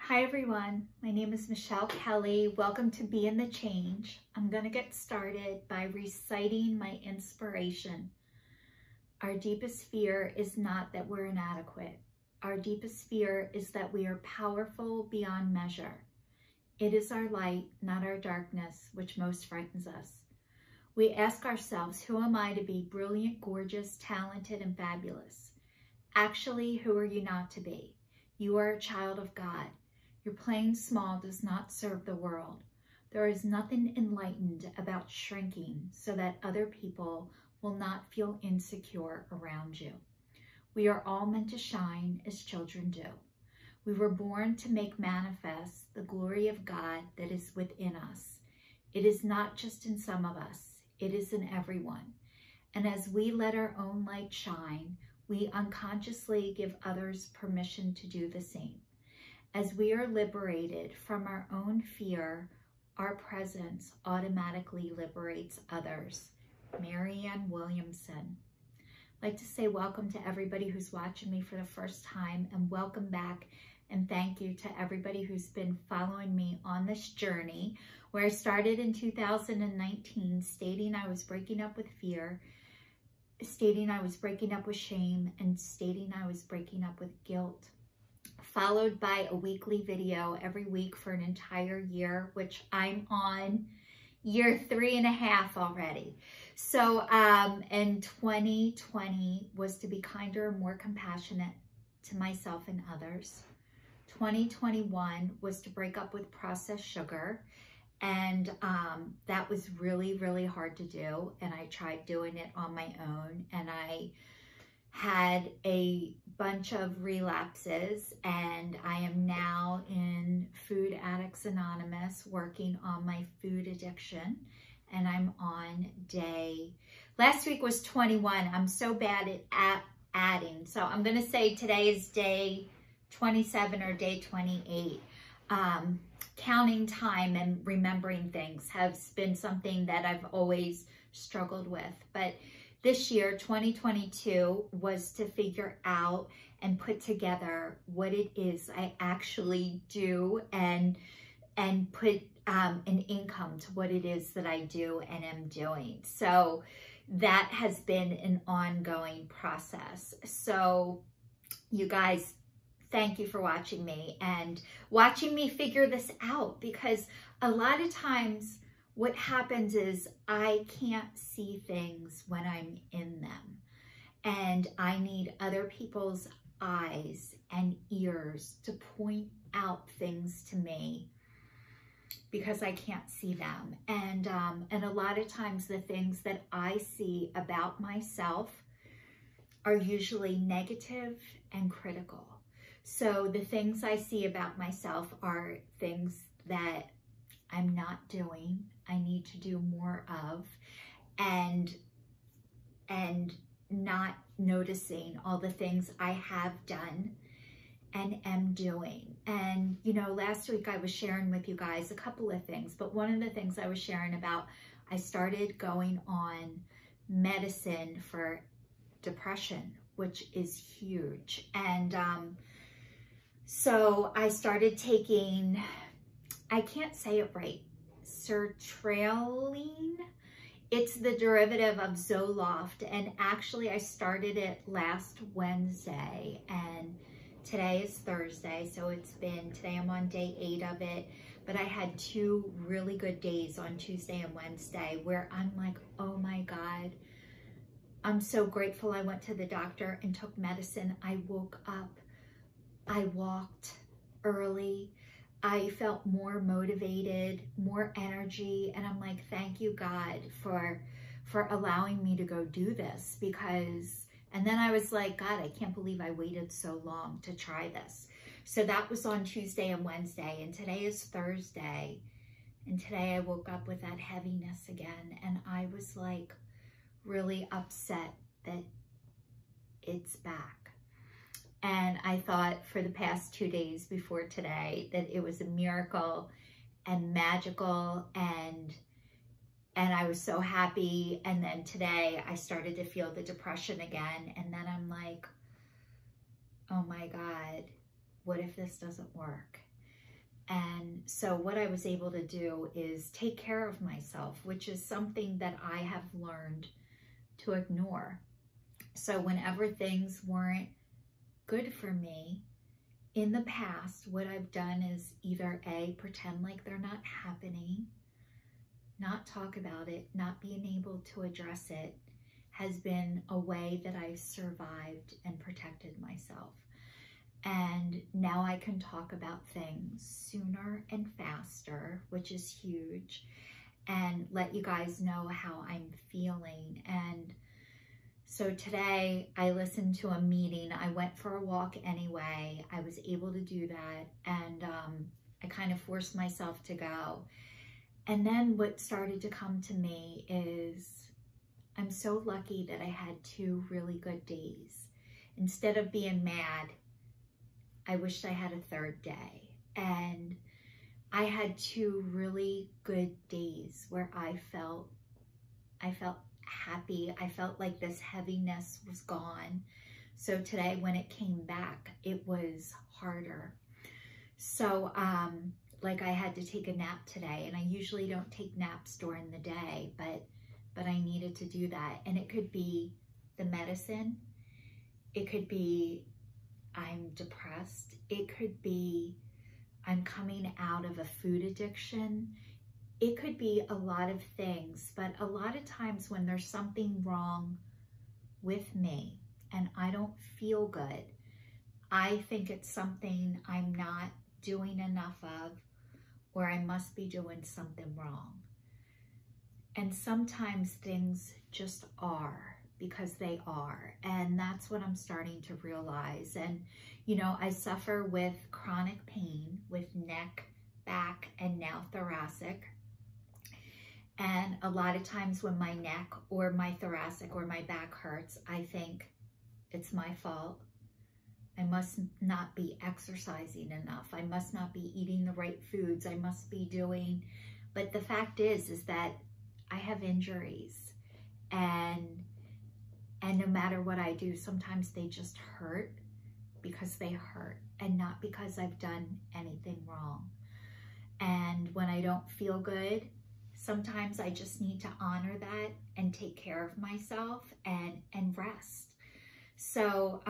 Hi everyone, my name is Michelle Kelly. Welcome to Be in the Change. I'm going to get started by reciting my inspiration. Our deepest fear is not that we're inadequate. Our deepest fear is that we are powerful beyond measure. It is our light, not our darkness, which most frightens us. We ask ourselves, who am I to be brilliant, gorgeous, talented, and fabulous? Actually, who are you not to be? You are a child of God. Your playing small does not serve the world. There is nothing enlightened about shrinking so that other people will not feel insecure around you. We are all meant to shine as children do. We were born to make manifest the glory of God that is within us. It is not just in some of us, it is in everyone. And as we let our own light shine, we unconsciously give others permission to do the same. As we are liberated from our own fear, our presence automatically liberates others. Marianne Williamson. I'd like to say welcome to everybody who's watching me for the first time, and welcome back, and thank you to everybody who's been following me on this journey where I started in 2019 stating I was breaking up with fear, stating I was breaking up with shame, and stating I was breaking up with guilt. Followed by a weekly video every week for an entire year, which I'm on year 3.5 already. So, and 2020 was to be kinder and more compassionate to myself and others. 2021 was to break up with processed sugar. And that was really, really hard to do. And I tried doing it on my own, and I had a bunch of relapses, and I am now in Food Addicts Anonymous working on my food addiction, and I'm on last week was 21. I'm so bad at adding, so I'm gonna say today is day 27 or day 28. Counting time and remembering things has been something that I've always struggled with, but this year, 2022, was to figure out and put together what it is I actually do and put an income to what it is that I do and am doing. So that has been an ongoing process. So you guys, thank you for watching me and watching me figure this out, because a lot of times what happens is I can't see things when I'm in them, and I need other people's eyes and ears to point out things to me because I can't see them. And a lot of times the things that I see about myself are usually negative and critical. So the things I see about myself are things that I'm not doing, I need to do more of, and not noticing all the things I have done and am doing. And, you know, last week I was sharing with you guys a couple of things, but one of the things I was sharing about, I started going on medicine for depression, which is huge. And so I started taking, I can't say it right, sertraline. It's the derivative of Zoloft, and actually I started it last Wednesday, and today is Thursday, so today I'm on day 8 of it, but I had 2 really good days on Tuesday and Wednesday where I'm like, oh my God, I'm so grateful I went to the doctor and took medicine. I woke up, I walked early, I felt more motivated, more energy, and I'm like, thank you, God, for allowing me to go do this, because, and then I was like, God, I can't believe I waited so long to try this. So that was on Tuesday and Wednesday, and today is Thursday, and today I woke up with that heaviness again, and I was like really upset that it's back. And I thought for the past 2 days before today that it was a miracle and magical, and I was so happy. And then today I started to feel the depression again. And then I'm like, oh my God, what if this doesn't work? And so what I was able to do is take care of myself, which is something that I have learned to ignore. So whenever things weren't good for me in the past, what I've done is either A, pretend like they're not happening, not talk about it, not being able to address it, has been a way that I've survived and protected myself. And now I can talk about things sooner and faster, which is huge, and let you guys know how I'm feeling. And so today I listened to a meeting. I went for a walk anyway. I was able to do that. And I kind of forced myself to go. And then what started to come to me is I'm so lucky that I had 2 really good days. Instead of being mad, I wished I had a 3rd day. And I had 2 really good days where I felt happy. I felt like this heaviness was gone. So today when it came back, it was harder. So like I had to take a nap today, and I usually don't take naps during the day, but I needed to do that. And it could be the medicine. It could be I'm depressed. It could be I'm coming out of a food addiction. It could be a lot of things, but a lot of times when there's something wrong with me and I don't feel good, I think it's something I'm not doing enough of, or I must be doing something wrong. And sometimes things just are because they are. And that's what I'm starting to realize. And, you know, I suffer with chronic pain with neck, back, and now thoracic. And a lot of times when my neck or my thoracic or my back hurts, I think it's my fault. I must not be exercising enough. I must not be eating the right foods. I must be doing, but the fact is that I have injuries, and no matter what I do, sometimes they just hurt because they hurt and not because I've done anything wrong. And when I don't feel good, sometimes I just need to honor that and take care of myself and rest. So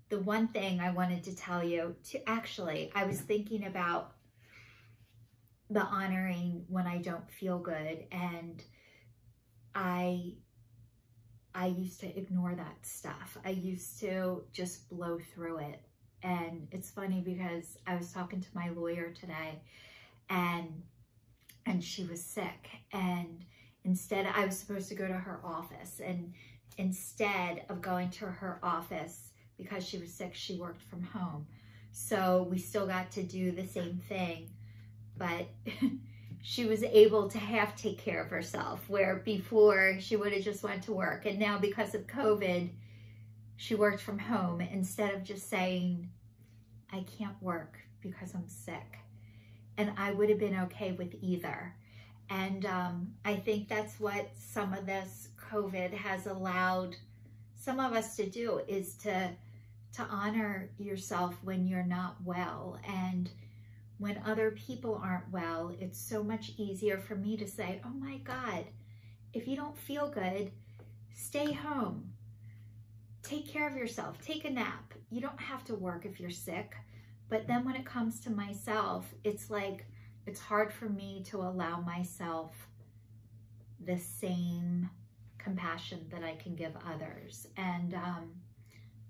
the one thing I wanted to tell you, I was thinking about the honoring when I don't feel good, and I used to ignore that stuff. I used to just blow through it. And it's funny because I was talking to my lawyer today, and she was sick, and instead I was supposed to go to her office, and instead of going to her office because she was sick, she worked from home. So we still got to do the same thing, but she was able to take care of herself, where before she would have just went to work. And now because of COVID, she worked from home instead of just saying, I can't work because I'm sick. And I would have been okay with either. And I think that's what some of this COVID has allowed some of us to do, is to honor yourself when you're not well. And when other people aren't well, it's so much easier for me to say, oh my God, if you don't feel good, stay home. Take care of yourself. Take a nap. You don't have to work if you're sick. But then when it comes to myself, it's like, it's hard for me to allow myself the same compassion that I can give others. And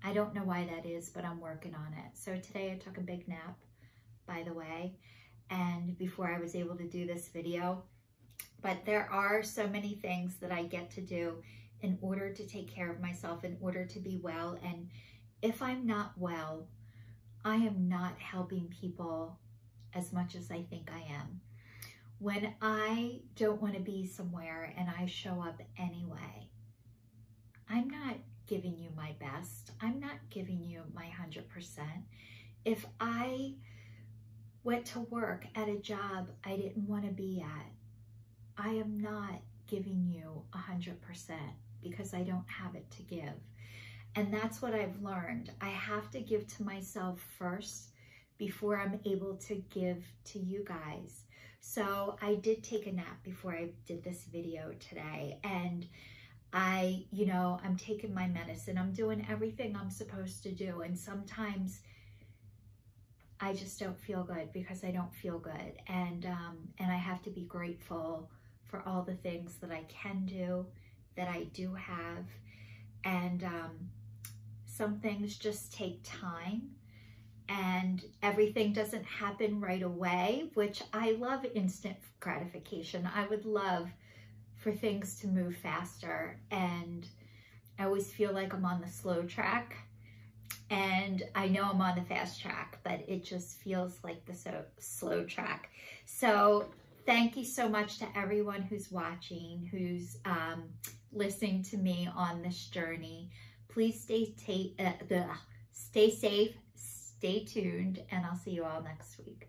I don't know why that is, but I'm working on it. So today I took a big nap, by the way, and before I was able to do this video. But there are so many things that I get to do in order to take care of myself, in order to be well. And if I'm not well, I am not helping people as much as I think I am. When I don't want to be somewhere and I show up anyway, I'm not giving you my best. I'm not giving you my 100%. If I went to work at a job I didn't want to be at, I am not giving you 100% because I don't have it to give. And that's what I've learned. I have to give to myself first, before I'm able to give to you guys. So I did take a nap before I did this video today, and I'm taking my medicine. I'm doing everything I'm supposed to do. And sometimes I just don't feel good because I don't feel good. And I have to be grateful for all the things that I can do, that I do have. And some things just take time, and everything doesn't happen right away, which I love instant gratification. I would love for things to move faster, and I always feel like I'm on the slow track, and I know I'm on the fast track, but it just feels like the slow track. So thank you so much to everyone who's watching, who's listening to me on this journey. Please stay safe, stay tuned, and I'll see you all next week.